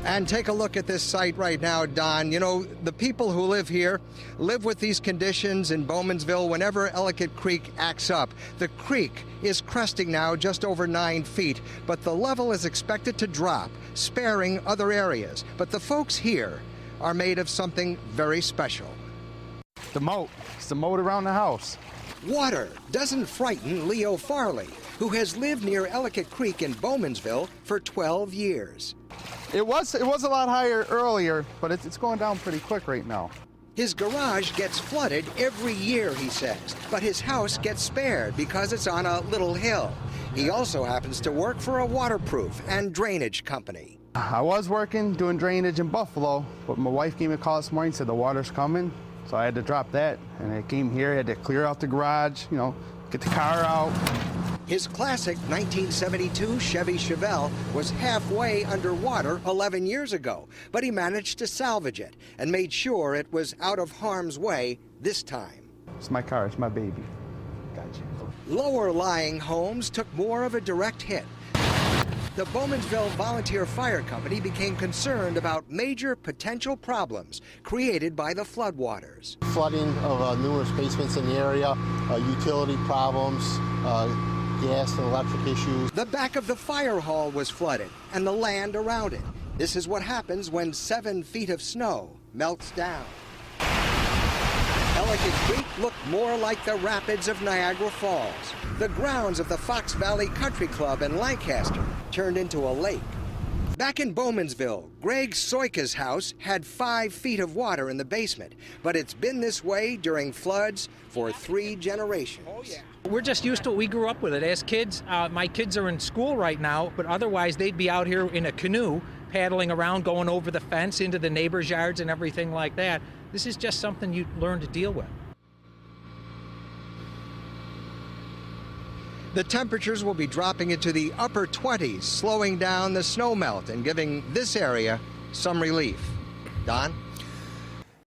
And take a look at this site right now, Don. You know, the people who live here live with these conditions in Bowmansville whenever Ellicott Creek acts up. The creek is cresting now just over 9 feet, but the level is expected to drop, sparing other areas. But the folks here are made of something very special. The moat. It's the moat around the house. Water doesn't frighten Leo Farley, who has lived near Ellicott Creek in Bowmansville for 12 years. It was a lot higher earlier, but it's going down pretty quick right now. His garage gets flooded every year, he says, but his house gets spared because it's on a little hill. He also happens to work for a waterproof and drainage company. I was working doing drainage in Buffalo, but my wife gave me a call this morning and said the water's coming, so I had to drop that. And I came here, had to clear out the garage, you know, get the car out. His classic 1972 Chevy Chevelle was halfway underwater 11 years ago, but he managed to salvage it and made sure it was out of harm's way this time. It's my car, it's my baby. Gotcha. Lower-lying homes took more of a direct hit. The Bowmansville Volunteer Fire Company became concerned about major potential problems created by the floodwaters. Flooding of numerous basements in the area, utility problems, gas and electric issues. The back of the fire hall was flooded and the land around it. This is what happens when 7 feet of snow melts down. Ellicott Creek looked more like the rapids of Niagara Falls. The grounds of the Fox Valley Country Club in Lancaster turned into a lake. Back in Bowmansville, Greg Soika's house had 5 feet of water in the basement, but it's been this way during floods for 3 generations. Oh, yeah. We're just used to it. We grew up with it. As kids, my kids are in school right now, but otherwise they'd be out here in a canoe, paddling around, going over the fence into the neighbors' yards and everything like that. This is just something you learn to deal with. The temperatures will be dropping into the upper 20s, slowing down the snow melt and giving this area some relief. Don?